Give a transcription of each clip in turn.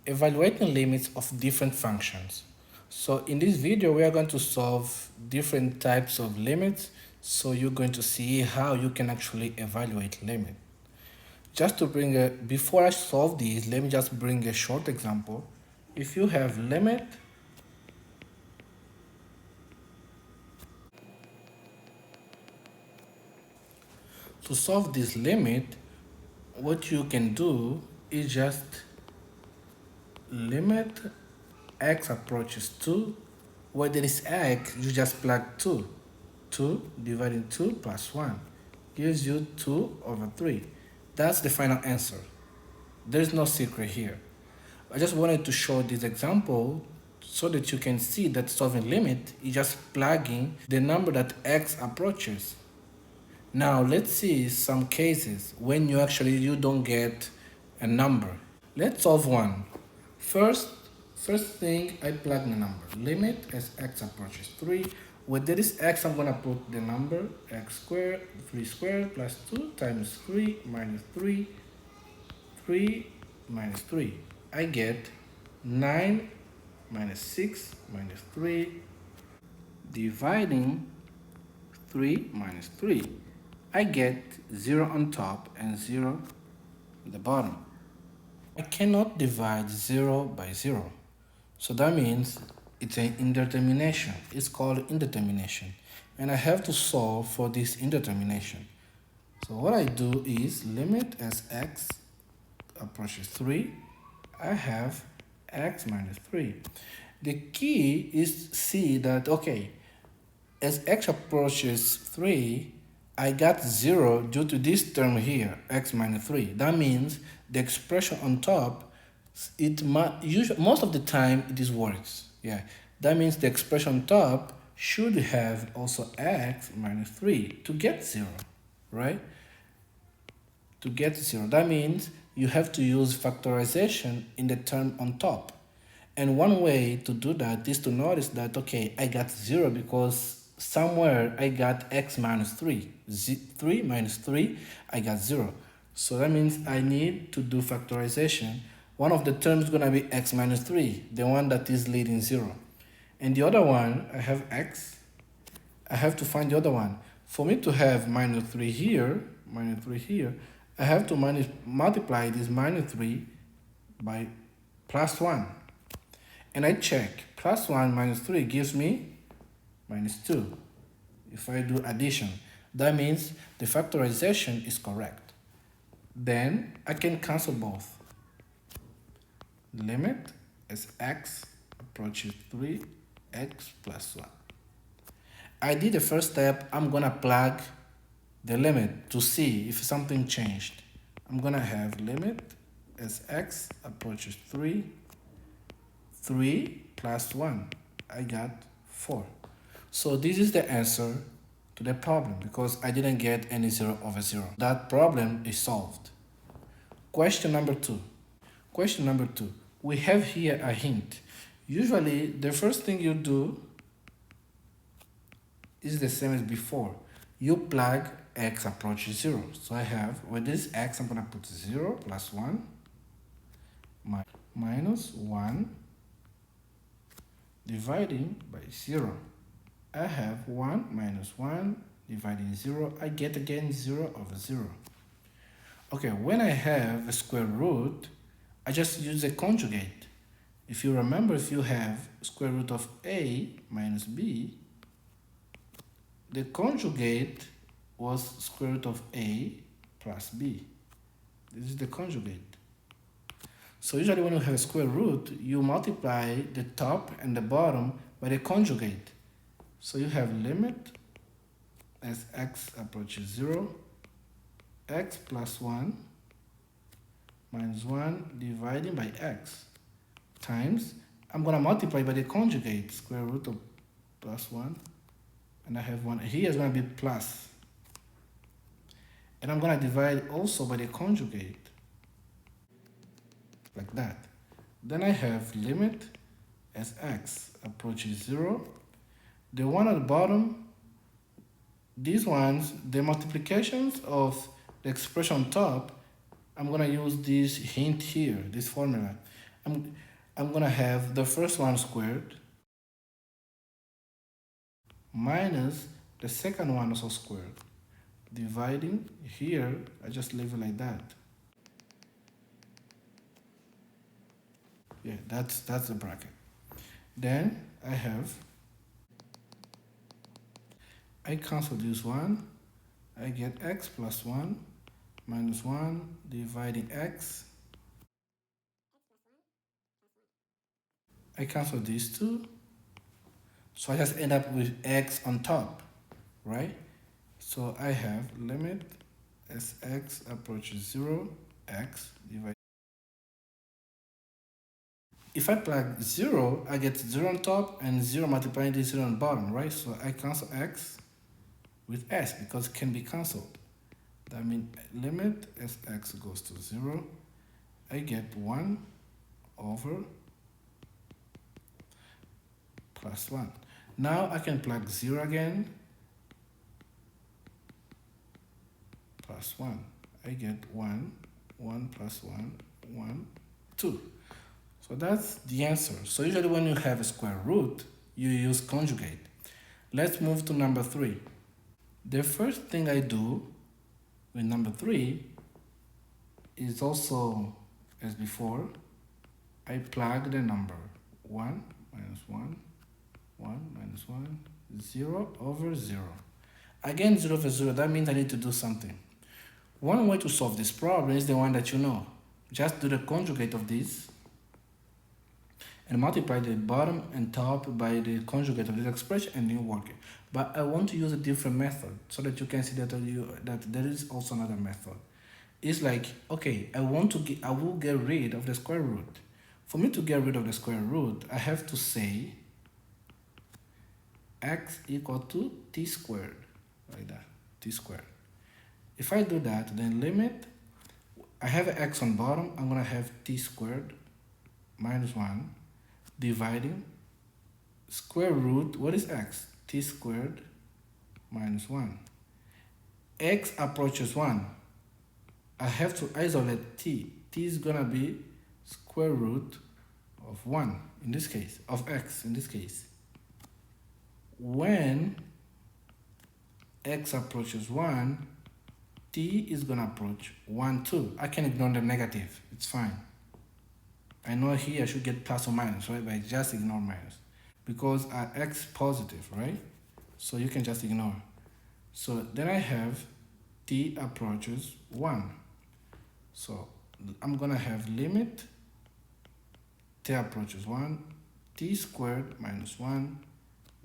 evaluating limits of different functions. So in this video, we are going to solve different types of limits. So you're going to see how you can actually evaluate limit. Just to bring before I solve these, let me just bring a short example. If you have limit to solve this limit, what you can do is just limit x approaches 2. Where there is x, you just plug 2. 2 dividing 2 plus 1 gives you 2 over 3. That's the final answer. There's no secret here. I just wanted to show this example so that you can see that solving limit is just plugging the number that x approaches. Now let's see some cases when you don't get a number. Let's solve one. First thing, I plug the number. Limit as x approaches 3. Where there is x, I'm gonna put the number x squared, 3 squared plus 2 times 3 minus 3, 3 minus 3. I get 9 minus 6 minus 3 dividing 3 minus 3. I get 0 on top and 0 at the bottom. I cannot divide 0 by 0. So that means it's an indetermination. It's called indetermination. And I have to solve for this indetermination. So what I do is limit as x approaches 3, I have x minus 3. The key is see that, okay, as x approaches 3, I got 0 due to this term here, x minus 3. That means the expression on top, most of the time it is works. Yeah, that means the expression on top should have also x minus 3 to get 0, right? To get 0, that means you have to use factorization in the term on top. And one way to do that is to notice that, okay, I got 0 because somewhere I got x minus 3. 3 minus 3, I got 0. So that means I need to do factorization. One of the terms is going to be x minus 3, the one that is leading 0. And the other one, I have x. I have to find the other one. For me to have minus 3 here, I have to multiply this minus 3 by plus 1. And I check. Plus 1 minus 3 gives me minus 2. If I do addition, that means the factorization is correct. Then I can cancel both. Limit as x approaches 3, x plus 1. I did the first step. I'm going to plug the limit to see if something changed. I'm going to have limit as x approaches 3, 3 plus 1. I got 4. So this is the answer to the problem because I didn't get any 0 over 0. That problem is solved. Question number 2. Question number 2. We have here a hint. Usually, the first thing you do is the same as before. You plug x approaches 0. So I have, with this x, I'm going to put 0 plus 1 minus 1 dividing by 0. I have 1 minus 1 dividing 0. I get again 0 over 0. Okay, when I have a square root, I just use a conjugate. If you remember, if you have square root of a minus b, the conjugate was square root of a plus b. This is the conjugate. So usually when you have a square root, you multiply the top and the bottom by the conjugate. So you have limit as x approaches 0, x plus 1 minus 1 dividing by x times, I'm going to multiply by the conjugate, square root of plus 1, and I have 1. Here is going to be plus. And I'm going to divide also by the conjugate, like that. Then I have limit as x approaches 0. The one at the bottom, these ones, the multiplications of the expression on top, I'm going to use this hint here, this formula. I'm, I'm gonna have the first one squared minus the second one also squared. Dividing here, I just leave it like that. Yeah, that's the bracket. Then I cancel this one. I get x plus 1 minus 1 dividing x. I cancel these two. So I just end up with x on top, right? So I have limit as x approaches 0, x divided. If I plug 0, I get 0 on top and 0 multiplying this 0 on bottom, right? So I cancel x with s because it can be cancelled. That means limit as x goes to 0, I get 1 over plus 1. Now I can plug 0 again, plus 1. I get 1, 1 plus 1, 1, 2. So that's the answer. So usually when you have a square root, you use conjugate. Let's move to number 3. The first thing I do with number 3 is also as before, I plug the number 1 minus 1, 1 minus 1, 0 over 0. Again, 0 over 0, that means I need to do something. One way to solve this problem is the one that you know. Just do the conjugate of this and multiply the bottom and top by the conjugate of this expression and you work it. But I want to use a different method so that you can see that there is also another method. It's like, okay, I will get rid of the square root. For me to get rid of the square root, I have to say x equal to t squared, like that, t squared. If I do that, then limit, I have an x on bottom, I'm gonna have t squared minus 1 dividing square root, what is x? T squared minus 1. X approaches 1. I have to isolate t. T is gonna be square root of 1 in this case, of x in this case. When x approaches 1, t is gonna approach 1 too. I can ignore the negative, it's fine. I know here I should get plus or minus, right? But I just ignore minus because x positive, right? So you can just ignore. So then I have t approaches 1. So I'm gonna have limit t approaches 1, t squared minus 1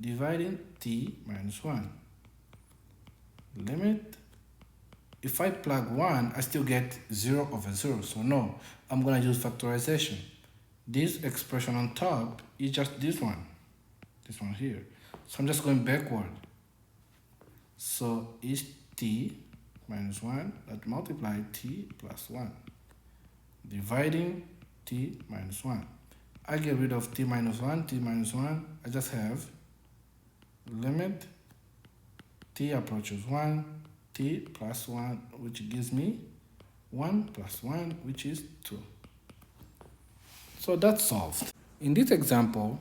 dividing t minus 1. Limit, if I plug 1, I still get 0 over 0. So no, I'm gonna use factorization. This expression on top is just this one here. So I'm just going backward. So is t minus 1 that multiply t plus 1 dividing t minus 1. I get rid of t minus 1, I just have limit t approaches 1, t plus 1, which gives me 1 plus 1, which is 2. So that's solved. In this example,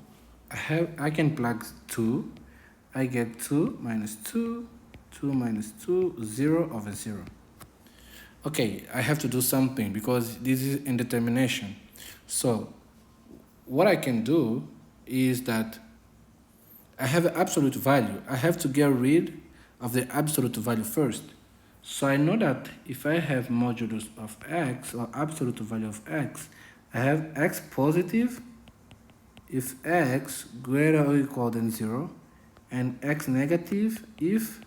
I can plug 2. I get 2 minus 2, 2 minus 2, 0 over 0. Okay, I have to do something because this is indetermination. So what I can do is that I have an absolute value. I have to get rid of the absolute value first. So I know that if I have modulus of x or absolute value of x, I have x positive if x greater or equal than 0 and x negative if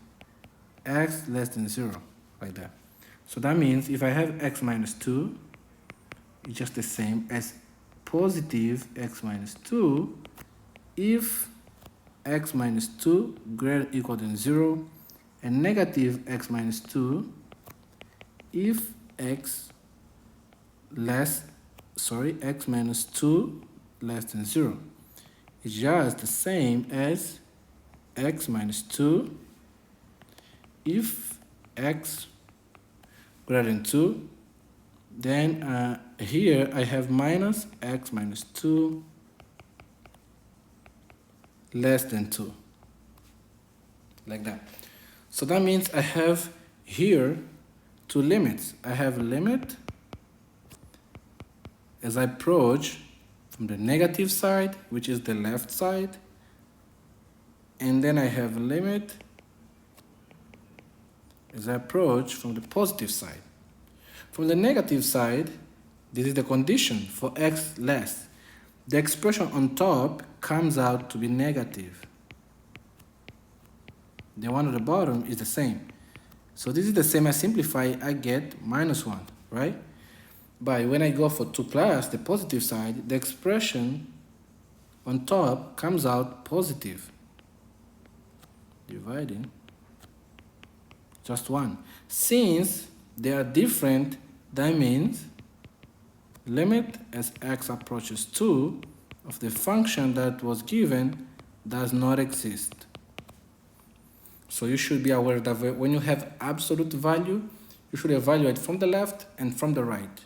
x less than 0, like that. So that means if I have x minus 2, it's just the same as positive x minus 2 if x minus 2 greater or equal than 0 and negative x minus 2 if x minus 2 less than 0. It's just the same as x minus 2 if x greater than 2, then Here I have minus x minus 2 less than 2, like that. So that means I have here two limits. I have a limit as I approach from the negative side, which is the left side, and then I have a limit as I approach from the positive side. From the negative side, this is the condition for x less. The expression on top comes out to be negative. The one at the bottom is the same. So this is the same. I simplify, I get minus 1, right? But when I go for 2 plus, the positive side, the expression on top comes out positive. Dividing just 1. Since they are different, that means limit as x approaches 2 of the function that was given does not exist. So you should be aware that when you have absolute value, you should evaluate from the left and from the right.